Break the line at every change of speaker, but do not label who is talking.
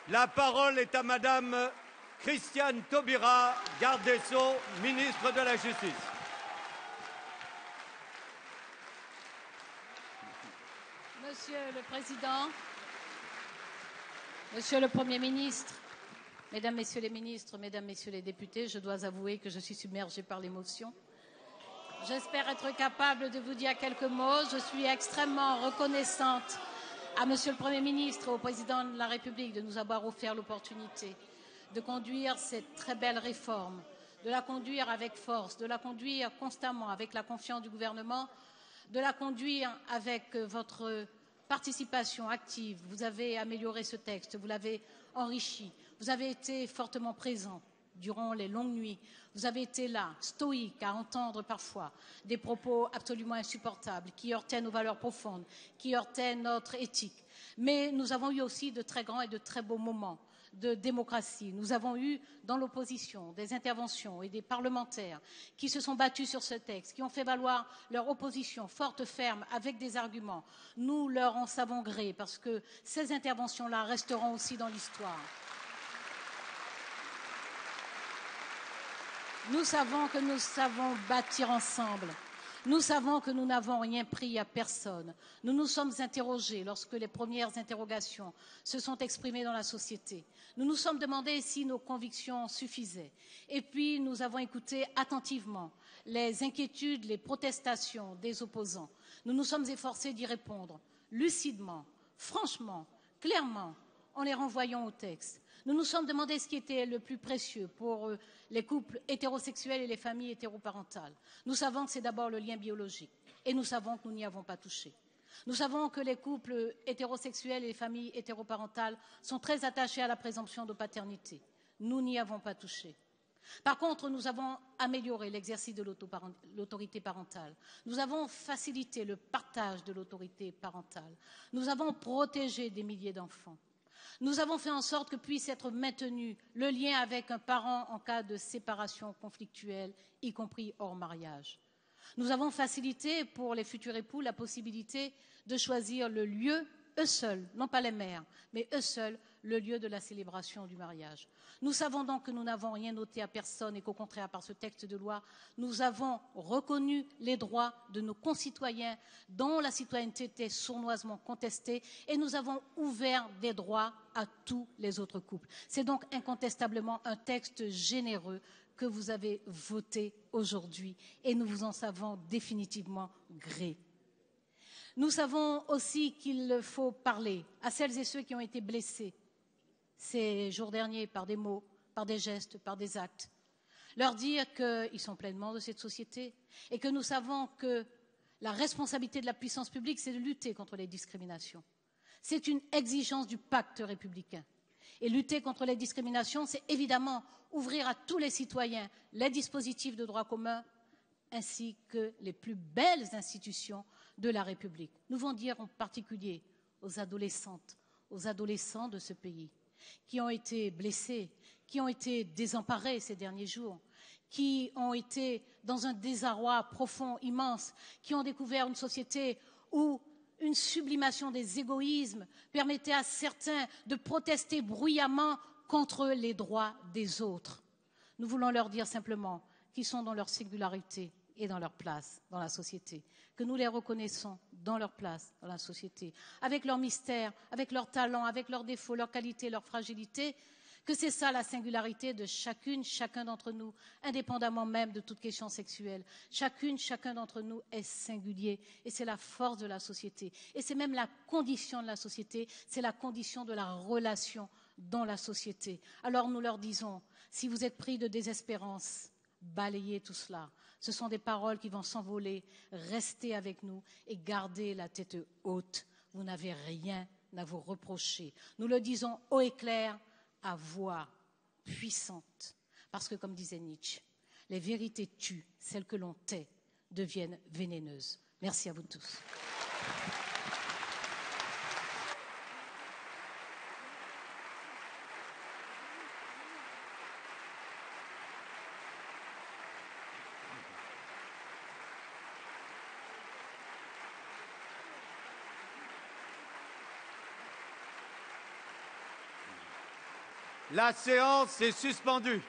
La parole est à Madame Christiane Taubira, garde des Sceaux, ministre de la Justice.
Monsieur le Président, Monsieur le Premier ministre, Mesdames, Messieurs les ministres, Mesdames, Messieurs les députés, je dois avouer que je suis submergée par l'émotion. J'espère être capable de vous dire quelques mots. Je suis extrêmement reconnaissante à Monsieur le Premier ministre et au Président de la République de nous avoir offert l'opportunité de conduire cette très belle réforme, de la conduire avec force, de la conduire constamment avec la confiance du gouvernement, de la conduire avec votre participation active. Vous avez amélioré ce texte, vous l'avez enrichi, vous avez été fortement présent durant les longues nuits. Vous avez été là, stoïque, à entendre parfois des propos absolument insupportables qui heurtaient nos valeurs profondes, qui heurtaient notre éthique. Mais nous avons eu aussi de très grands et de très beaux moments de démocratie. Nous avons eu dans l'opposition des interventions et des parlementaires qui se sont battus sur ce texte, qui ont fait valoir leur opposition forte, ferme, avec des arguments. Nous leur en savons gré parce que ces interventions-là resteront aussi dans l'histoire. Nous savons que nous savons bâtir ensemble. Nous savons que nous n'avons rien pris à personne. Nous nous sommes interrogés lorsque les premières interrogations se sont exprimées dans la société. Nous nous sommes demandé si nos convictions suffisaient. Et puis, nous avons écouté attentivement les inquiétudes, les protestations des opposants. Nous nous sommes efforcés d'y répondre lucidement, franchement, clairement, en les renvoyant au texte. Nous nous sommes demandé ce qui était le plus précieux pour les couples hétérosexuels et les familles hétéroparentales. Nous savons que c'est d'abord le lien biologique et nous savons que nous n'y avons pas touché. Nous savons que les couples hétérosexuels et les familles hétéroparentales sont très attachés à la présomption de paternité. Nous n'y avons pas touché. Par contre, nous avons amélioré l'exercice de l'autorité parentale. Nous avons facilité le partage de l'autorité parentale. Nous avons protégé des milliers d'enfants. Nous avons fait en sorte que puisse être maintenu le lien avec un parent en cas de séparation conflictuelle, y compris hors mariage. Nous avons facilité pour les futurs époux la possibilité de choisir le lieu, eux seuls, non pas les mères, mais eux seuls, le lieu de la célébration du mariage. Nous savons donc que nous n'avons rien ôté à personne et qu'au contraire, par ce texte de loi, nous avons reconnu les droits de nos concitoyens dont la citoyenneté était sournoisement contestée et nous avons ouvert des droits à tous les autres couples. C'est donc incontestablement un texte généreux que vous avez voté aujourd'hui et nous vous en savons définitivement gré. Nous savons aussi qu'il faut parler à celles et ceux qui ont été blessés ces jours derniers par des mots, par des gestes, par des actes. Leur dire qu'ils sont pleinement de cette société et que nous savons que la responsabilité de la puissance publique, c'est de lutter contre les discriminations. C'est une exigence du pacte républicain. Et lutter contre les discriminations, c'est évidemment ouvrir à tous les citoyens les dispositifs de droit commun ainsi que les plus belles institutions de la République. Nous voulons dire en particulier aux adolescentes, aux adolescents de ce pays qui ont été blessés, qui ont été désemparés ces derniers jours, qui ont été dans un désarroi profond, immense, qui ont découvert une société où une sublimation des égoïsmes permettait à certains de protester bruyamment contre les droits des autres. Nous voulons leur dire simplement qu'ils sont dans leur singularité et dans leur place dans la société, que nous les reconnaissons dans leur place dans la société, avec leurs mystères, avec leurs talents, avec leurs défauts, leurs qualités, leurs fragilités, que c'est ça la singularité de chacune, chacun d'entre nous, indépendamment même de toute question sexuelle. Chacune, chacun d'entre nous est singulier et c'est la force de la société. Et c'est même la condition de la société, c'est la condition de la relation dans la société. Alors nous leur disons, si vous êtes pris de désespérance, balayez tout cela. Ce sont des paroles qui vont s'envoler. Restez avec nous et gardez la tête haute. Vous n'avez rien à vous reprocher. Nous le disons haut et clair, à voix puissante. Parce que, comme disait Nietzsche, les vérités tuent, celles que l'on tait deviennent vénéneuses. Merci à vous tous.
La séance est suspendue.